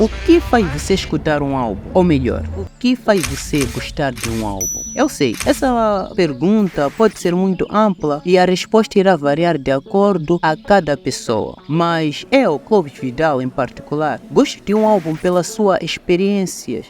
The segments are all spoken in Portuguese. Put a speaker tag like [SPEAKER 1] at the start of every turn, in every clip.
[SPEAKER 1] O que faz você escutar um álbum? Ou melhor, o que faz você gostar de um álbum? Eu sei, essa pergunta pode ser muito ampla e a resposta irá variar de acordo a cada pessoa. Mas eu, Cloves Vidal em particular, gosto de um álbum pela sua experiência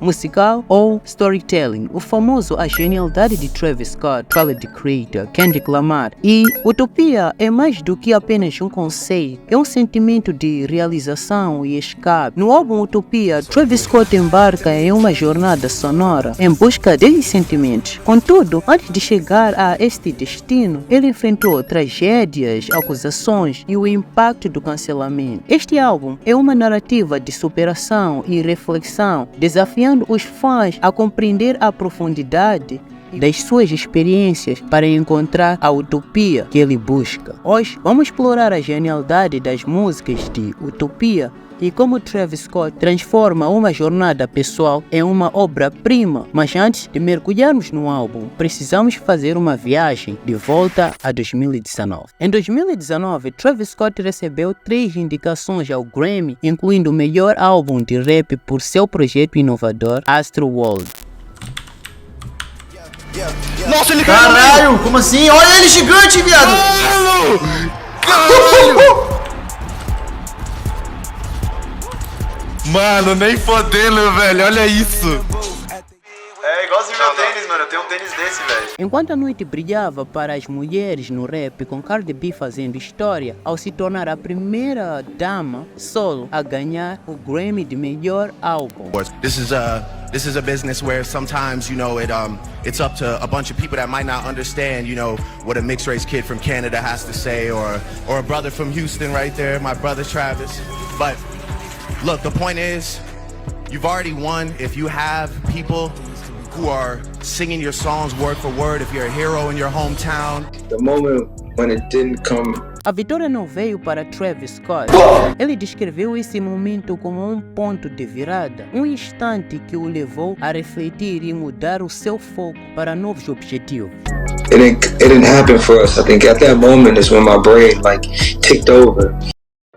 [SPEAKER 1] musical ou storytelling, o famoso A Genialidade de Travis Scott, Tyler, the Creator, Kendrick Lamar. E Utopia é mais do que apenas um conceito, é um sentimento de realização e escape. No álbum Utopia, Travis Scott embarca em uma jornada sonora em busca desses sentimentos. Contudo, antes de chegar a este destino, ele enfrentou tragédias, acusações e o impacto do cancelamento. Este álbum é uma narrativa de superação e reflexão, desafiando os fãs a compreender a profundidade das suas experiências para encontrar a utopia que ele busca. Hoje vamos explorar a genialidade das músicas de Utopia e como Travis Scott transforma uma jornada pessoal em uma obra-prima. Mas antes de mergulharmos no álbum, precisamos fazer uma viagem de volta a 2019. Em 2019, Travis Scott recebeu 3 indicações ao Grammy, incluindo o melhor álbum de rap por seu projeto inovador, Astroworld.
[SPEAKER 2] Nossa, ele
[SPEAKER 3] caiu! Caralho, como assim? Olha ele gigante, viado!
[SPEAKER 2] Caralho! Mano, nem fodendo, velho, olha isso.
[SPEAKER 3] É igualzinho meu tênis, mano, eu tenho um tênis desse, velho.
[SPEAKER 1] Enquanto a noite brilhava para as mulheres no rap, com Cardi B fazendo história ao se tornar a primeira dama solo a ganhar o Grammy de melhor álbum.
[SPEAKER 4] This is a business where sometimes, you know, it's up to a bunch of people that might not understand, you know, what a mixed race kid from Canada has to say, or a brother from Houston right there, my brother Travis. But look, the point is, you've already won if you have people who are singing your songs word for word, if you're a hero in your hometown.
[SPEAKER 5] The moment when it didn't come.
[SPEAKER 1] A vitória não veio para Travis Scott. Ele descreveu esse momento como um ponto de virada, um instante que o levou a refletir e mudar o seu foco para novos objetivos.
[SPEAKER 5] It didn't happen for us. I think at that moment is when my brain ticked over.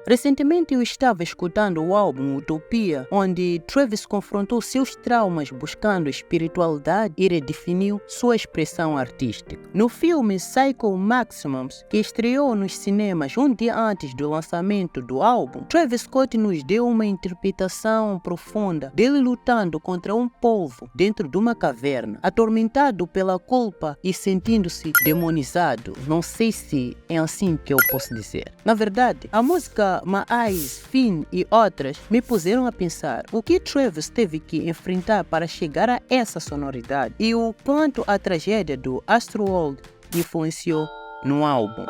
[SPEAKER 1] Recentemente eu estava escutando o álbum Utopia, onde Travis confrontou seus traumas buscando espiritualidade e redefiniu sua expressão artística. No filme Psycho Maximums, que estreou nos cinemas um dia antes do lançamento do álbum, Travis Scott nos deu uma interpretação profunda dele lutando contra um polvo dentro de uma caverna, atormentado pela culpa e sentindo-se demonizado. Não sei se é assim que eu posso dizer. Na verdade, a música Mais, Fim e outras me puseram a pensar o que Travis teve que enfrentar para chegar a essa sonoridade e o quanto a tragédia do Astroworld influenciou no álbum.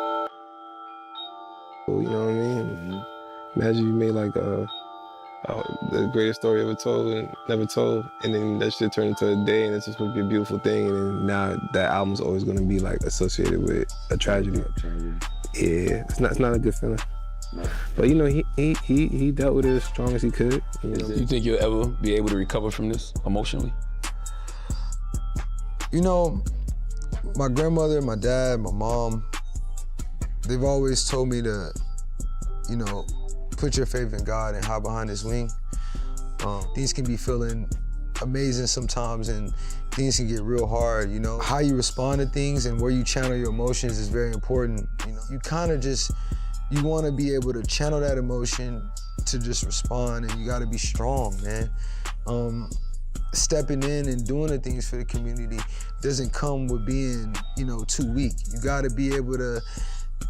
[SPEAKER 6] You know what I mean? Imagine you made the greatest story ever told and never told, and then that shit turned into a day, and it's just supposed to be a beautiful thing, and then now that album's always going to be associated with a tragedy. Yeah, it's not a good feeling. But you know, he dealt with it as strong as he could.
[SPEAKER 7] You think you'll ever be able to recover from this emotionally?
[SPEAKER 8] You know, my grandmother, my dad, my mom, they've always told me to, you know, put your faith in God and hide behind His wing. Things can be feeling amazing sometimes, and things can get real hard. You know, how you respond to things and where you channel your emotions is very important. You know, you kind of just. You want to be able to channel that emotion to just respond, and you got to be strong, man. Stepping in and doing the things for the community doesn't come with being, you know, too weak. You got to be able to,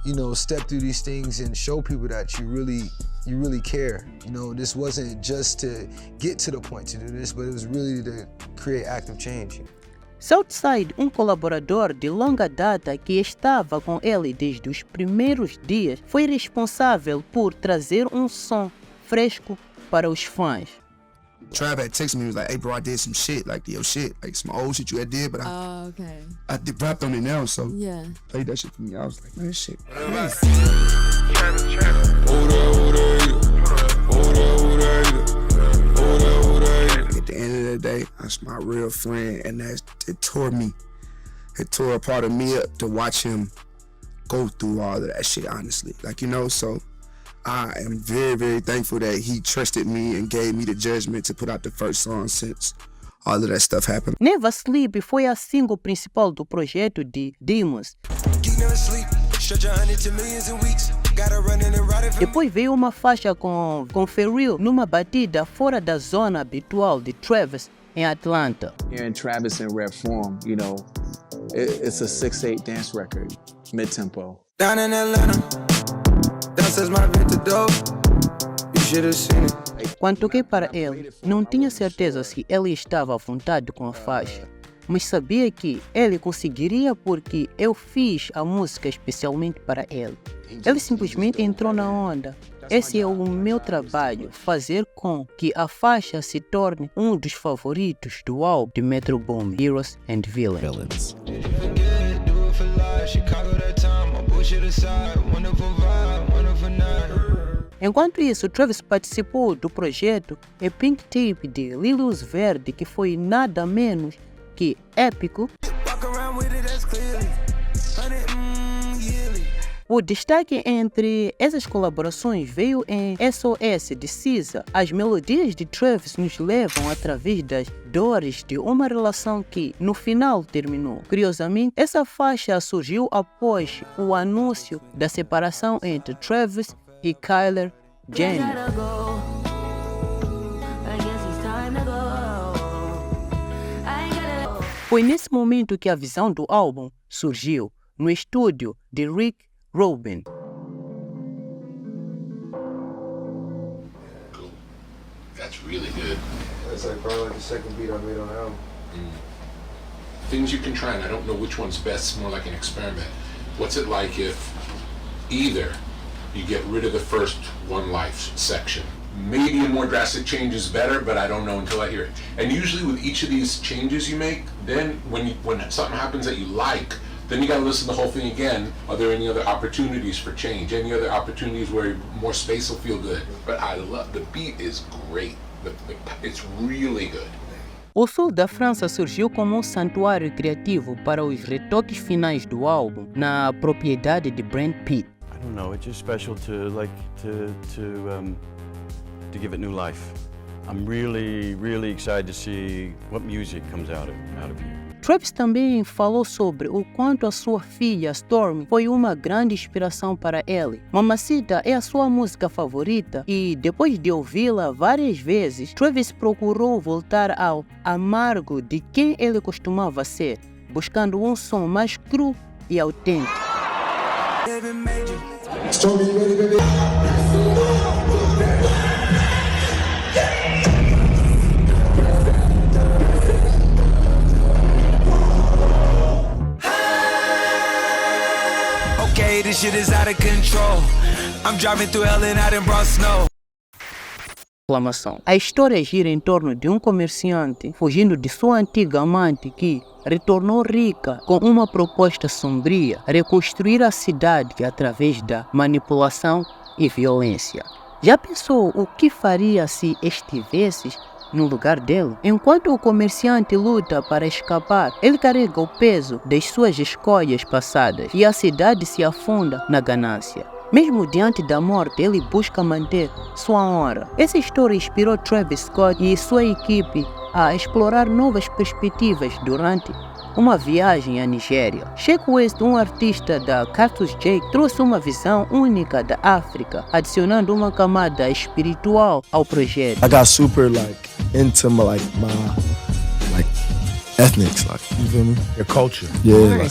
[SPEAKER 8] you know, step through these things and show people that you really care. You know, this wasn't just to get to the point to do this, but it was really to create active change.
[SPEAKER 1] Southside, um colaborador de longa data que estava com ele desde os primeiros dias, foi responsável por trazer um som fresco para os fãs.
[SPEAKER 9] Trav had texted me, he was like, hey bro, I did some shit, some old shit you had did, but I rapped on it now, so yeah, played that shit for me. I was like, man, this shit crazy. At the end of the day, that's my real friend, and it tore me. It tore a part of me up to watch him go through all of that shit, honestly. Like, you know, so I am very, very thankful that he trusted me and gave me the judgment to put out the first song since all of that stuff happened.
[SPEAKER 1] Never Sleep foi a single principal do projeto de Demos. Depois veio uma faixa com Pharrell numa batida fora da zona habitual de Travis em Atlanta.
[SPEAKER 10] Hearing Travis in rap form, you know, it's a 6/8 dance record, mid-tempo.
[SPEAKER 8] Down in Atlanta, downstairs my vejo-te, you should have seen it.
[SPEAKER 1] Quando toquei para ele, não tinha certeza se ele estava à vontade com a faixa, mas sabia que ele conseguiria porque eu fiz a música especialmente para ele. Ele simplesmente entrou na onda. Esse é o meu trabalho, fazer com que a faixa se torne um dos favoritos do álbum de Metro Boomin, Heroes and Villains. Enquanto isso, Travis participou do projeto A Pink Tape de Lil Uzi Vert, que foi nada menos que épico. O destaque entre essas colaborações veio em SOS de SZA. As melodias de Travis nos levam através das dores de uma relação que, no final, terminou. Curiosamente, essa faixa surgiu após o anúncio da separação entre Travis e Kylie Jenner. Foi nesse momento que a visão do álbum surgiu, no estúdio de Rick Rubin.
[SPEAKER 11] That's really good.
[SPEAKER 8] That's like probably like the second beat I made on the album.
[SPEAKER 11] Things you can try, and I don't know which one's best. It's more like an experiment. What's it like if either you get rid of the first One Life section? Maybe a more drastic change is better, but I don't know until I hear it. And usually with each of these changes you make, then when something happens that you like, then you gotta listen to the whole thing again. Are there any other opportunities for change? Any other opportunities where more space will feel good? But I love, the beat is great. It's really good.
[SPEAKER 1] O sul da França surgiu como um santuário criativo para os retoques finais do álbum, na propriedade de Brad Pitt.
[SPEAKER 12] I don't know, it's just special to give it new life. I'm really excited to see what music comes out of here.
[SPEAKER 1] Travis também falou sobre o quanto a sua filha Stormy foi uma grande inspiração para ele. Mamacita é a sua música favorita e depois de ouvi-la várias vezes, Travis procurou voltar ao amargo de quem ele costumava ser, buscando um som mais cru e autêntico.
[SPEAKER 8] Stormy, you ready, baby?
[SPEAKER 13] This shit is out of control. I'm driving through hell and I done brought snow.
[SPEAKER 1] A história gira em torno de um comerciante fugindo de sua antiga amante que retornou rica com uma proposta sombria: reconstruir a cidade através da manipulação e violência. Já pensou o que faria se estivesses no lugar dele? Enquanto o comerciante luta para escapar, ele carrega o peso das suas escolhas passadas e a cidade se afunda na ganância. Mesmo diante da morte, ele busca manter sua honra. Essa história inspirou Travis Scott e sua equipe a explorar novas perspectivas durante uma viagem à Nigéria. Sheck West, um artista da Cactus Jack, trouxe uma visão única da África, adicionando uma camada espiritual ao projeto.
[SPEAKER 14] I got super into my ethnics, you feel me?
[SPEAKER 9] Your culture.
[SPEAKER 14] Yeah,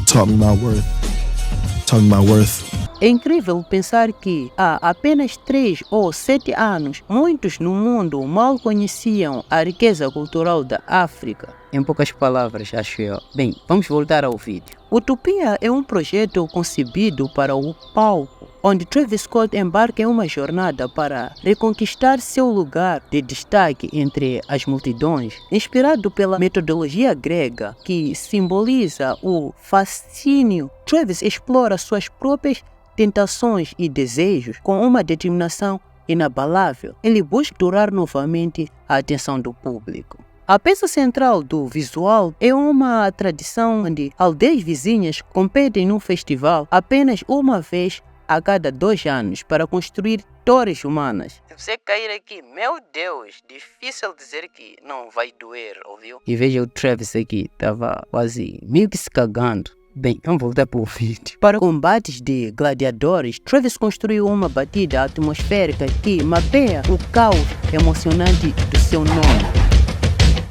[SPEAKER 14] taught me my worth.
[SPEAKER 1] É incrível pensar que há apenas 3 ou 7 anos, muitos no mundo mal conheciam a riqueza cultural da África. Em poucas palavras, acho eu. Bem, vamos voltar ao vídeo. Utopia é um projeto concebido para o palco, onde Travis Scott embarca em uma jornada para reconquistar seu lugar de destaque entre as multidões. Inspirado pela metodologia grega, que simboliza o fascínio, Travis explora suas próprias tentações e desejos com uma determinação inabalável. Ele busca capturar novamente a atenção do público. A peça central do visual é uma tradição onde aldeias vizinhas competem num festival apenas uma vez a cada 2 anos para construir torres humanas. Se você cair aqui, meu Deus, difícil dizer que não vai doer, ouviu? E veja o Travis aqui, tava quase meio que se cagando. Bem, vamos voltar para o vídeo. Para combates de gladiadores, Travis construiu uma batida atmosférica que mapeia o caos emocionante do seu nome.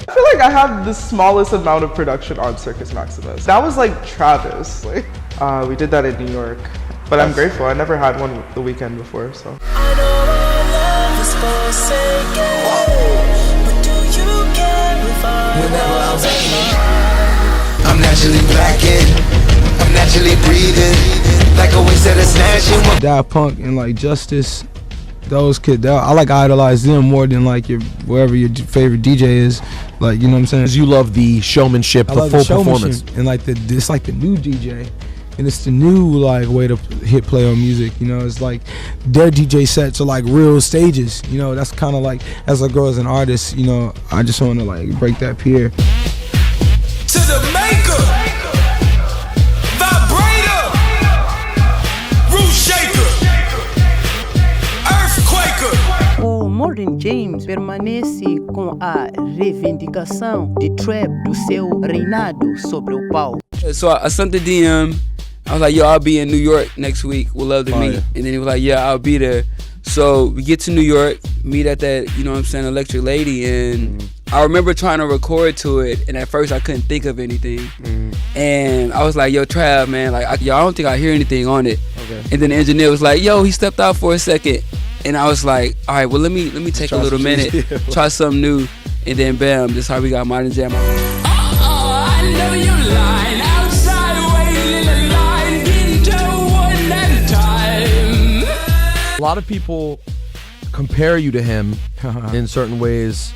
[SPEAKER 15] I feel like I had the smallest amount of production on Circus Maximus. That was like Travis. We did that in New York, but I'm grateful. I never had one the weekend before, so.
[SPEAKER 13] I know our love is forsaken, but do you care if whenever I'm vacuuming, I'm naturally blackened, I'm naturally breathing, like a waste that is snatching.
[SPEAKER 8] Daft Punk and like Justice, those kids, I like idolize them more than like wherever your favorite DJ is. Like, you know what I'm saying?
[SPEAKER 16] You love the showmanship, the full performance,
[SPEAKER 8] and like it's like the new DJ. And it's the new like way to hit play on music, you know. It's like their DJ sets are like real stages, you know. That's kind of like, as I grow as an artist, you know, I just want to like break that pier.
[SPEAKER 13] To the maker, vibrator, root shaker, earthquaker.
[SPEAKER 1] O Modern James permanece com a reivindicação de trap do seu reinado sobre o palco.
[SPEAKER 17] So I sent the DM. I was like, yo, I'll be in New York next week. We'll love to meet. And then he was like, yeah, I'll be there. So we get to New York, meet at that, you know what I'm saying, Electric Lady. And I remember trying to record to it. And at first I couldn't think of anything. And I was like, yo, Trav, man, like, I don't think I hear anything on it. Okay. And then the engineer was like, yo, he stepped out for a second. And I was like, all right, well, let me take a little minute, try something new. And then bam, this is how we got Modern Jam.
[SPEAKER 13] I know you lying outside, waiting in line, into one at a time.
[SPEAKER 16] A lot of people compare you to him in certain ways,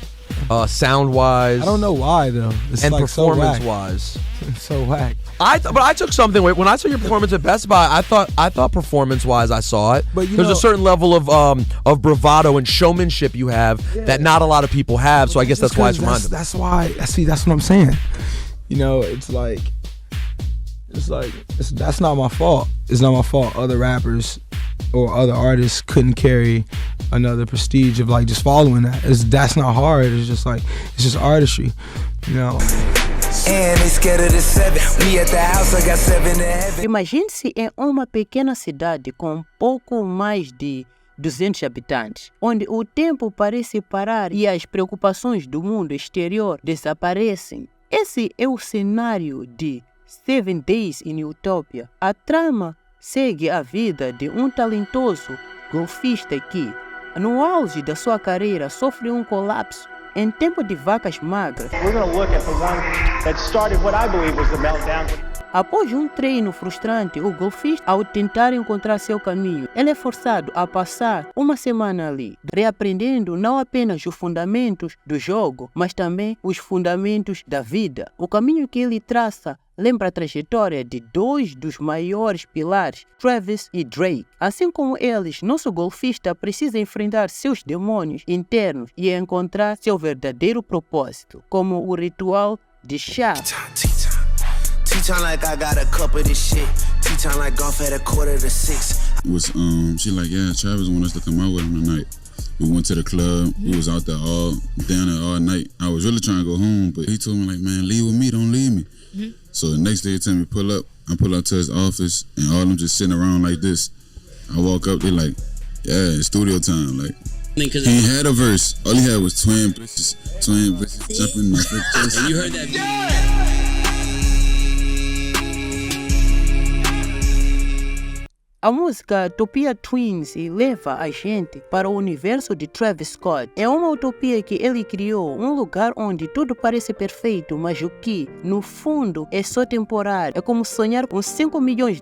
[SPEAKER 16] sound-wise.
[SPEAKER 8] I don't know why though. It's
[SPEAKER 16] and
[SPEAKER 8] like
[SPEAKER 16] performance-wise.
[SPEAKER 8] It's so whack.
[SPEAKER 16] But I took something. When I saw your performance at Best Buy, I thought performance-wise, I saw it. But there's a certain level of bravado and showmanship you have that not a lot of people have. So I guess that's why it's reminded.
[SPEAKER 8] That's why. See, that's what I'm saying. You know, it's like that's not my fault. It's not my fault. Other rappers or other artists couldn't carry another prestige of like just following that. That's not hard. It's just like, it's just artistry, you know.
[SPEAKER 13] And they scared of the 7. Me at the house, I got 7 in heaven.
[SPEAKER 1] Imagine-se em uma pequena cidade com pouco mais de 200 habitantes, onde o tempo parece parar e as preocupações do mundo exterior desaparecem. Esse é o cenário de 7 Days in Utopia. A trama segue a vida de um talentoso golfista que, no auge da sua carreira, sofre um colapso em tempo de vacas magras.
[SPEAKER 18] We're going to look at the one that started what I believe was the meltdown.
[SPEAKER 1] Após um treino frustrante, o golfista, ao tentar encontrar seu caminho, ele é forçado a passar uma semana ali, reaprendendo não apenas os fundamentos do jogo, mas também os fundamentos da vida. O caminho que ele traça lembra a trajetória de 2 dos maiores pilares, Travis e Drake. Assim como eles, nosso golfista precisa enfrentar seus demônios internos e encontrar seu verdadeiro propósito, como o ritual de chá.
[SPEAKER 13] Tea-time like I got a cup of this shit. Tea-time like golf at 5:45.
[SPEAKER 19] Was she like, yeah, Travis wanted us to come out with him tonight. We went to the club. We was out there down there all night. I was really trying to go home, but he told me like, man, leave with me, don't leave me. So the next day he told me pull up. I pull up to his office and all of them just sitting around like this. I walk up, they like, yeah, it's studio time. Like, he had a verse. All he had was twin bitches jumping in my face.
[SPEAKER 17] And you heard that.
[SPEAKER 1] A música Utopia Twins leva a gente para o universo de Travis Scott. É uma utopia que ele criou, um lugar onde tudo parece perfeito, mas o que, no fundo, é só temporário. É como sonhar com $5 milhões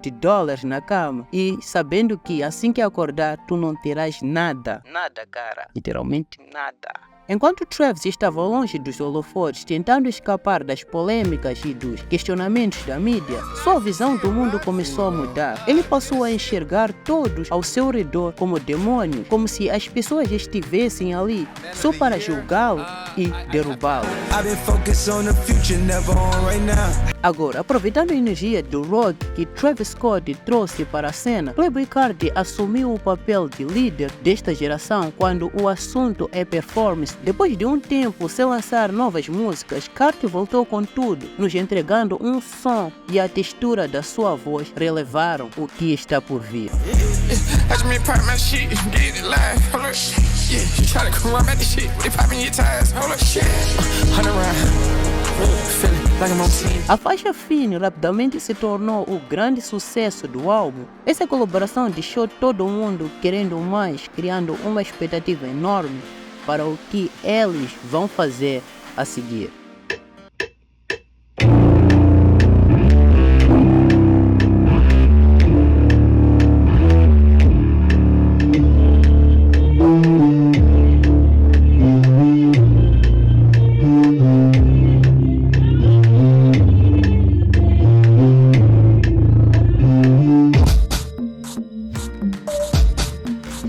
[SPEAKER 1] na cama e sabendo que assim que acordar, tu não terás nada. Nada, cara. Literalmente nada. Enquanto Travis estava longe dos holofotes, tentando escapar das polêmicas e dos questionamentos da mídia, sua visão do mundo começou a mudar. Ele passou a enxergar todos ao seu redor como demônios, como se as pessoas estivessem ali só para julgá-lo e derrubá-lo. Agora, aproveitando a energia do rock que Travis Scott trouxe para a cena, Playboi Carti assumiu o papel de líder desta geração quando o assunto é performance. Depois de um tempo sem lançar novas músicas, Carti voltou com tudo, nos entregando um som e a textura da sua voz relevaram o que está por vir. A faixa Fine rapidamente se tornou o grande sucesso do álbum. Essa colaboração deixou todo mundo querendo mais, criando uma expectativa enorme para o que eles vão fazer a seguir.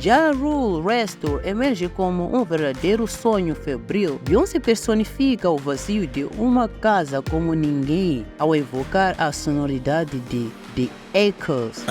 [SPEAKER 1] Ja Rule Restore emerge como um verdadeiro sonho febril. Beyoncé personifica o vazio de uma casa como ninguém ao evocar a sonoridade de The Echoes.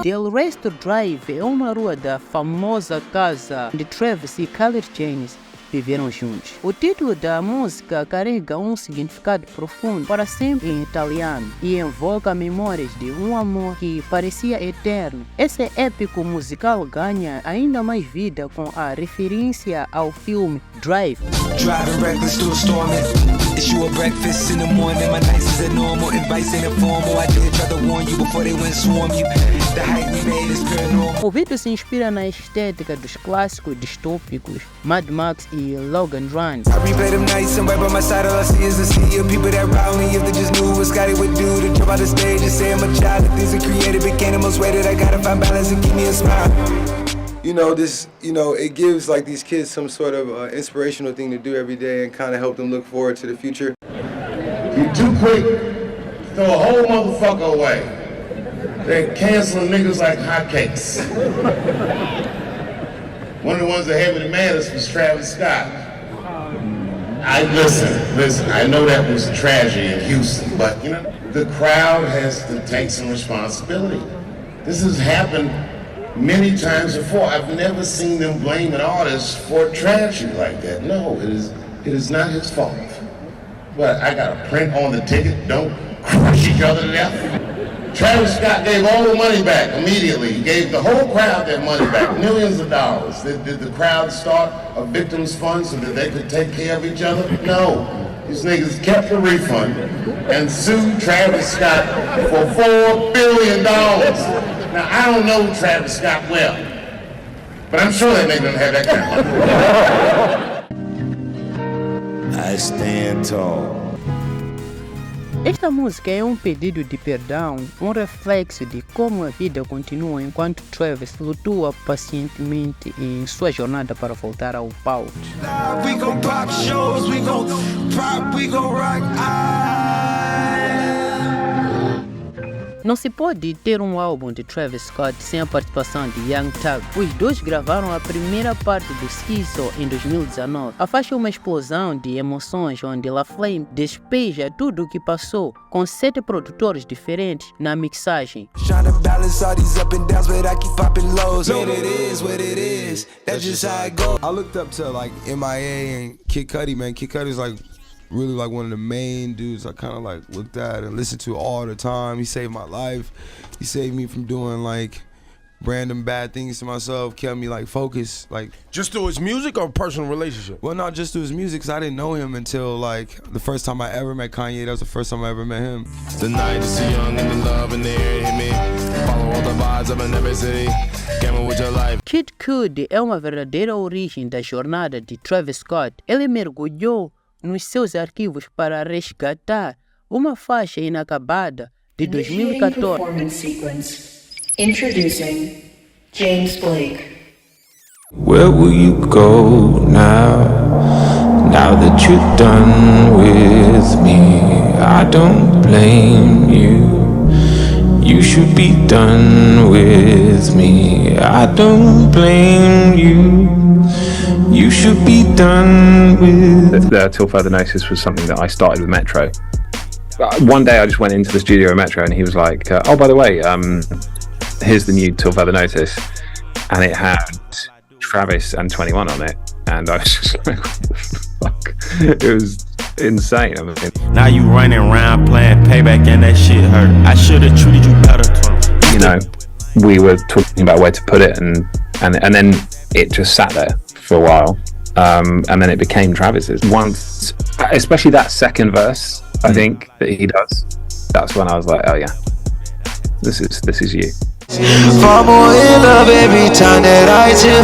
[SPEAKER 1] Del Resto Drive é uma rua da famosa casa onde Travis e Khaled James viveram juntos. O título da música carrega um significado profundo, para sempre em italiano, e invoca memórias de um amor que parecia eterno. Esse épico musical ganha ainda mais vida com a referência ao filme Drive. O vídeo se inspira na estética dos clássicos distópicos Mad Max e Logan Run.
[SPEAKER 8] It gives like these kids some sort of inspirational thing to do every day and kind of help them look forward to the future.
[SPEAKER 20] You too quick to throw a whole motherfucker away. They're canceling niggas like hotcakes. One of the ones that had me the maddest was Travis Scott. Listen, I know that was a tragedy in Houston, but the crowd has to take some responsibility. This has happened many times before. I've never seen them blame an artist for a tragedy like that. No, it is not his fault. But I got a print on the ticket, don't crush each other to death. Travis Scott gave all the money back immediately. He gave the whole crowd their money back, millions of dollars. Did the crowd start a victims fund so that they could take care of each other? No. These niggas kept the refund and sued Travis Scott for $4 billion. Now, I don't know Travis Scott well, but I'm sure that nigga doesn't have that kind of money. I stand tall.
[SPEAKER 1] Esta música é um pedido de perdão, um reflexo de como a vida continua enquanto Travis flutua pacientemente em sua jornada para voltar ao palco. Não se pode ter um álbum de Travis Scott sem a participação de Young Thug. Os dois gravaram a primeira parte do Schizo em 2019. A faixa é uma explosão de emoções onde La Flame despeja tudo o que passou, com 7 produtores diferentes na mixagem.
[SPEAKER 8] I looked up to like MIA and Kid Cudi, man. Kid Cudi's like really like one of the main dudes I kind of like looked at and listened to all the time. He saved my life. He saved me from doing like random bad things to myself, kept me like focused. Like
[SPEAKER 21] just through his music or personal relationship?
[SPEAKER 8] Well, not just through his music, cause I didn't know him until like the first time I ever met Kanye. That was the first time I ever met him.
[SPEAKER 21] The night is too young and the love in the air hit me. Follow all the vibes up in every city. Gamble with your life.
[SPEAKER 1] Kid Cudi é uma verdadeira origem da jornada de Travis Scott. Ele mergulhou nos seus arquivos para resgatar uma faixa inacabada de 2014.
[SPEAKER 2] Introducing James Blake.
[SPEAKER 22] Where will you go now? Now that you're done with me, I don't blame you. You should be done with me. I don't blame you. You should be done with.
[SPEAKER 23] Till Further Notice was something that I started with Metro. One day I just went into the studio at Metro and he was like, oh, by the way, here's the new Till Further Notice. And it had Travis and 21 on it. And I was just like, what the fuck? It was insane. I mean,
[SPEAKER 22] now you running around playing Payback and that shit hurt. I should have treated you better.
[SPEAKER 23] You know, we were talking about where to put it and then it just sat there for a while. And then it became Travis's. Once, especially that second verse, I think, that he does, that's when I was like, oh yeah, this is you.
[SPEAKER 13] Far more in love every time that I tip.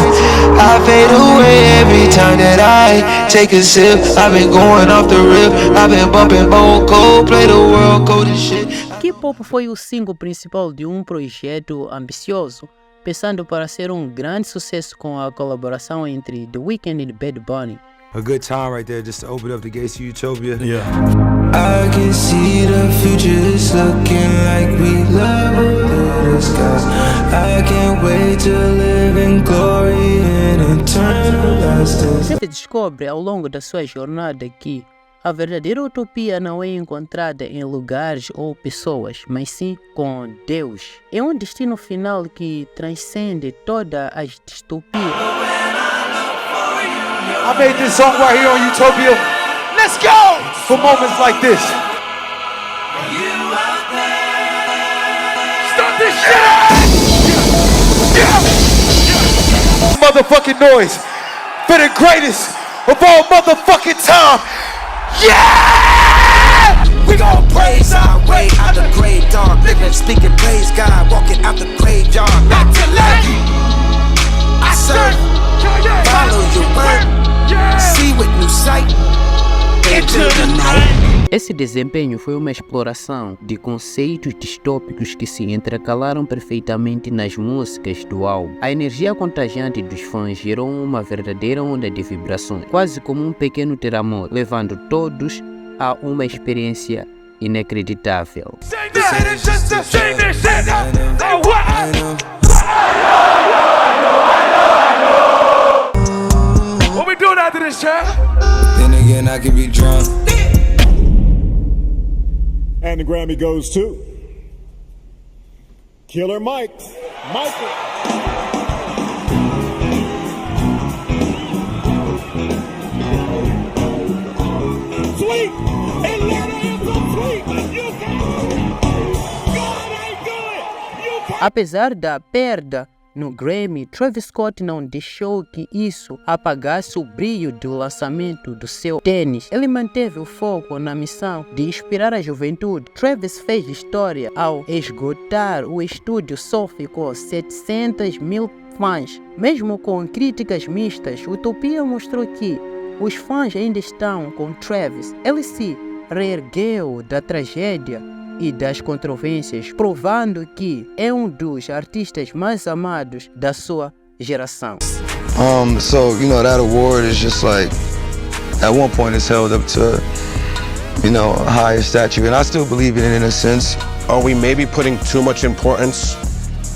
[SPEAKER 13] I fade away every time that I take a sip. I've been going off the rip. I've been bumping Bone Cold, play the world cold as shit.
[SPEAKER 1] K-pop foi o single principal de projeto ambicioso, pensando para ser grande sucesso com a colaboração entre The Weeknd e Bad Bunny.
[SPEAKER 24] A good time right there just to open up the gates to Utopia.
[SPEAKER 22] Yeah.
[SPEAKER 13] I can see the future is looking like we level the skies. I can't wait to live in glory and eternal lasting.
[SPEAKER 1] Você descobre ao longo da sua jornada que a verdadeira utopia não é encontrada em lugares ou pessoas, mas sim com Deus. É destino final que transcende todas as distopias.
[SPEAKER 25] I made this song right here on Utopia. Let's go! For moments like this. Start this shit! Motherfucking noise for the greatest of all motherfucking time. Yeah!
[SPEAKER 13] We gon' praise our way out the grave, dog. Living, speaking, praise God, walking out the graveyard. Back to life. I serve. Follow your word. See with new sight. Into the night.
[SPEAKER 1] Esse desempenho foi uma exploração de conceitos distópicos que se intercalaram perfeitamente nas músicas do álbum. A energia contagiante dos fãs gerou uma verdadeira onda de vibrações, quase como pequeno terremoto, levando todos a uma experiência inacreditável.
[SPEAKER 25] What we doing after this, child?
[SPEAKER 13] Then again, I can be drunk.
[SPEAKER 26] And the Grammy goes to Killer Mike. Michael. Sweet! Atlanta is so sweet! You can! God ain't good! You can!
[SPEAKER 1] Apesar da perda no Grammy, Travis Scott não deixou que isso apagasse o brilho do lançamento do seu tênis. Ele manteve o foco na missão de inspirar a juventude. Travis fez história ao esgotar o estúdio sofre com 700 mil fãs. Mesmo com críticas mistas, Utopia mostrou que os fãs ainda estão com Travis. Ele se reergueu da tragédia e das controvérsias, provando que é dos artistas mais amados da sua geração.
[SPEAKER 8] So, you know, that award is just like, at one point it's held up to, you know, a higher statue, and I still believe in it in a sense.
[SPEAKER 27] Are we maybe putting too much importance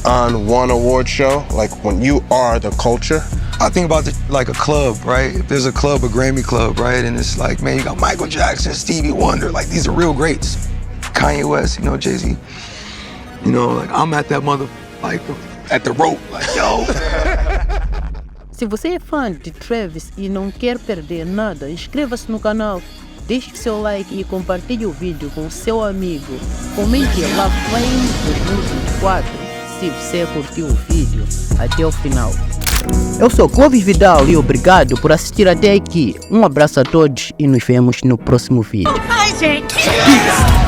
[SPEAKER 27] on one award show, like when you are the culture?
[SPEAKER 8] I think about like a club, right? If there's a club, a Grammy club, right? And it's like, man, you got Michael Jackson, Stevie Wonder, like these are real greats. Kanye West, you know, Jay-Z. You know, like I'm at that like at the rope, like yo.
[SPEAKER 1] Se você é fã de Travis e não quer perder nada, inscreva-se no canal, deixe seu like e compartilhe o vídeo com seu amigo. Comente lá Flame 2024 se você curtiu o vídeo até o final. Eu sou Cloves Vidal e obrigado por assistir até aqui. Um abraço a todos e nos vemos no próximo vídeo.
[SPEAKER 2] Hi, Jake.